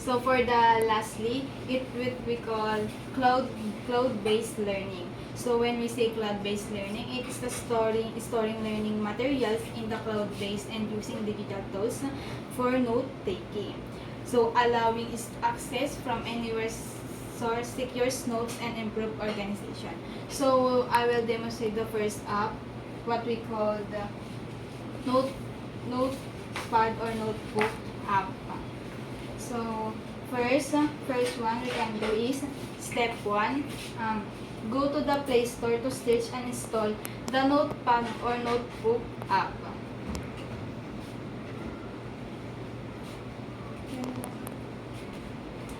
So for the lastly, it we call cloud-based learning. So when we say cloud-based learning, it's the storing learning materials in the cloud-based and using digital tools for note-taking. So allowing is access from anywhere source, secures notes, and improve organization. So I will demonstrate the first app, what we call the notepad or notebook app. So first one we can do is step 1. Go to the Play Store to search and install the notepad or notebook app.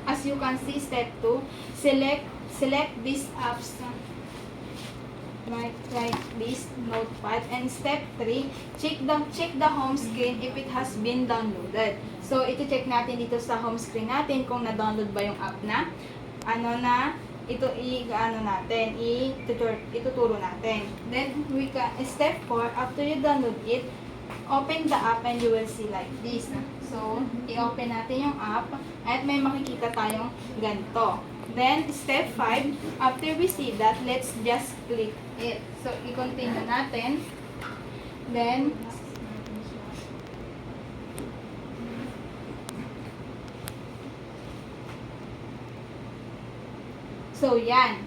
As you can see, step 2, select these apps like this notepad, and step 3, check the home screen if it has been downloaded. So ito check natin dito sa home screen natin kung na-download ba yung app na ituturo natin. Then step 4, after you download it, open the app and you will see like this. So i-open natin yung app at may makikita tayong ganito. Then step 5, after we see that, let's just click it. So i-continue natin. Then so yan.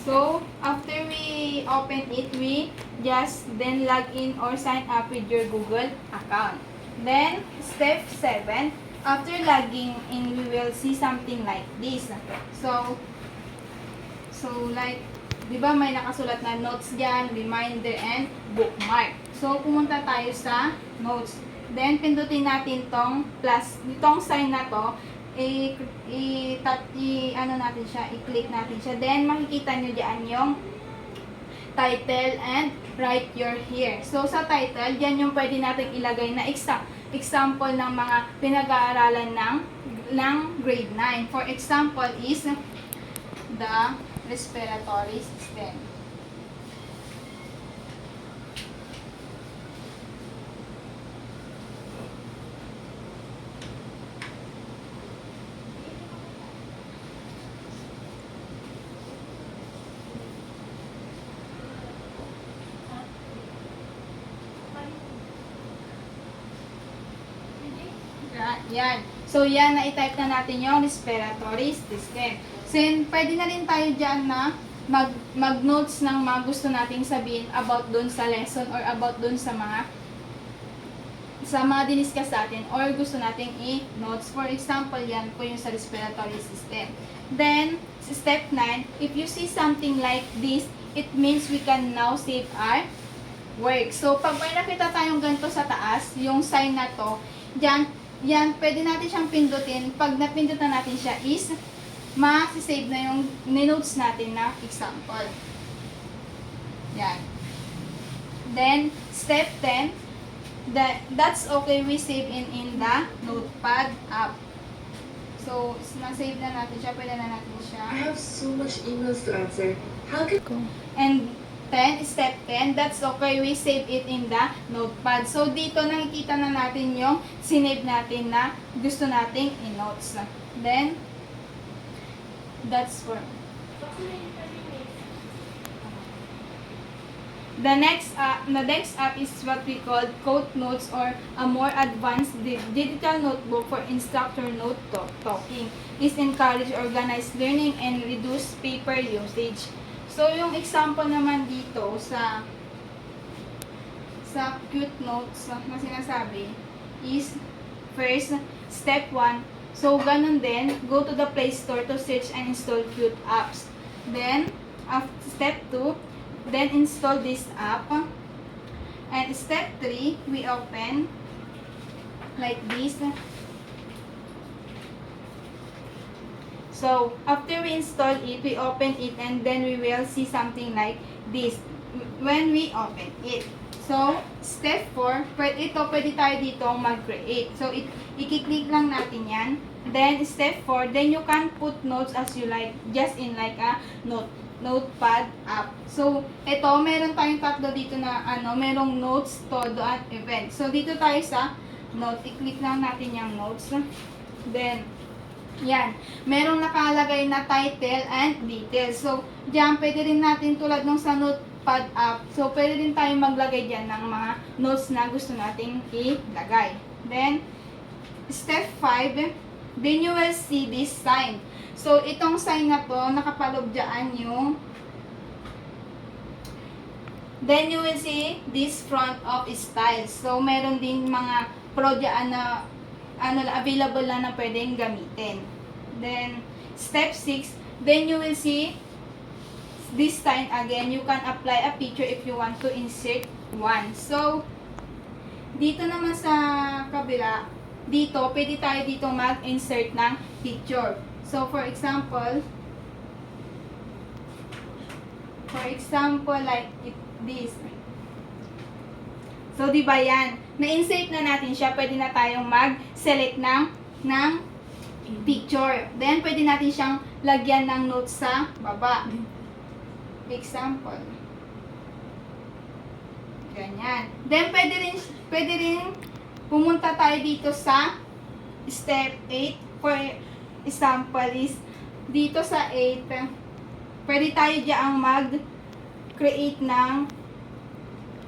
So after we open it, we just then log in or sign up with your Google account. Then step 7, after logging in, we will see something like this. So like, di ba may nakasulat na notes diyan, reminder and bookmark. So pumunta tayo sa notes. Then pindutin natin tong plus, itong sign na to, i-click natin siya. Then makikita nyo diyan yung title and write your here. So sa title, diyan yung pwede natin ilagay na example ng mga pinag-aaralan ng grade 9. For example is the respiratory system. Yan. So, yan, na-type na natin yung respiratory system. So, yan, pwede na rin tayo dyan na mag-notes ng mga gusto nating sabihin about dun sa lesson or about dun sa mga diniscuss natin or gusto nating i-notes. For example, yan po yung sa respiratory system. Then, step 9, if you see something like this, it means we can now save our work. So, pag may nakita tayong ganito sa taas, yung sign na to, yan, pwede natin siyang pindutin. Pag napindutan natin siya is, ma-save na yung notes natin na example. Yan. Then, step 10, that's okay, we save in the notepad app. So, na-save na natin siya, pwede na natin siya. I have so much emails to answer. How can... And step 10, that's okay, we save it in the notepad. So, dito nakikita na natin yung sinave natin na gusto nating i-notes. Then, that's for... The next app is what we call Quote Notes, or a more advanced digital notebook for instructor note talking. This encourage organized learning and reduce paper usage. So, yung example naman dito sa Qt Notes na sinasabi is first, step 1. So, ganun din, go to the Play Store to search and install Qt apps. Then, step 2, then install this app. And step 3, we open like this. So, after we install it, we open it, and then we will see something like this when we open it. So, step 4, pwede tayo dito mag-create. So, i-click lang natin yan. Then, step 4, then you can put notes as you like, just in like a notepad app. So, ito, meron tayong tatlo dito na, merong notes, todo, at event. So, dito tayo sa note. I-click lang natin yung notes. Then, Yan. Merong nakalagay na title and details. So, diyan pwede rin natin tulad nung sa notepad app. So, pwede rin tayo maglagay diyan ng mga notes na gusto nating ilagay. Then, step 5, then you will see this sign. So, itong sign na to, nakapaloob diyan yung then you will see this front of styles. So, meron din mga pro diyan na available na na pwedeng gamitin. Then, step 6, then you will see this time again, you can apply a picture if you want to insert one. So, dito naman sa kabila, dito, pwede tayo dito mag-insert ng picture. So, for example, like this. So, di ba yan? Na-insert na natin siya. Pwede na tayong mag-select ng picture. Then, pwede natin siyang lagyan ng notes sa baba. Example. Ganyan. Then, pwede rin pumunta tayo dito sa step 8. For example is, dito sa 8, pwede tayo diyan mag-create ng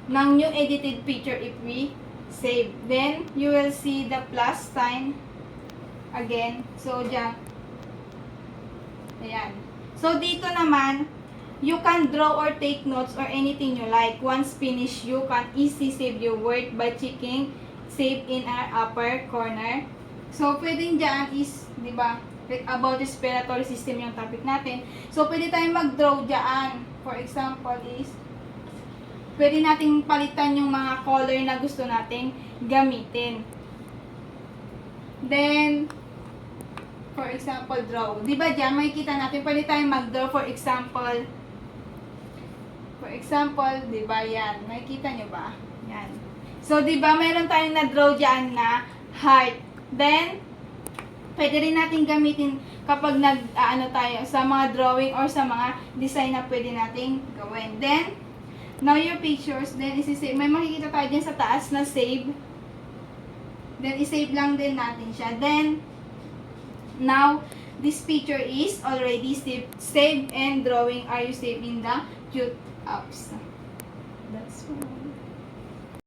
new edited picture if we save. Then, you will see the plus sign again. So, diyan. Ayan. So, dito naman, you can draw or take notes or anything you like. Once finished, you can easily save your work by checking save in our upper corner. So, pwedeng dyan is, di ba, about respiratory system yung topic natin. So, pwede tayong mag-draw dyan. For example is, pwede nating palitan yung mga color na gusto nating gamitin. Then, for example, draw. Di ba dyan, makikita natin, pwede tayong mag-draw. For example, di ba yan? Makikita nyo ba? Yan. So, di ba, mayroon tayong na-draw dyan na heart. Then, pwede rin natin gamitin kapag tayo sa mga drawing or sa mga design na pwede nating gawin. Then, now your pictures, then isi-save. May makikita tayo dyan sa taas na save. Then, isave lang din natin siya. Then, now, this picture is already saved and drawing are you saved in the Qt apps. That's all.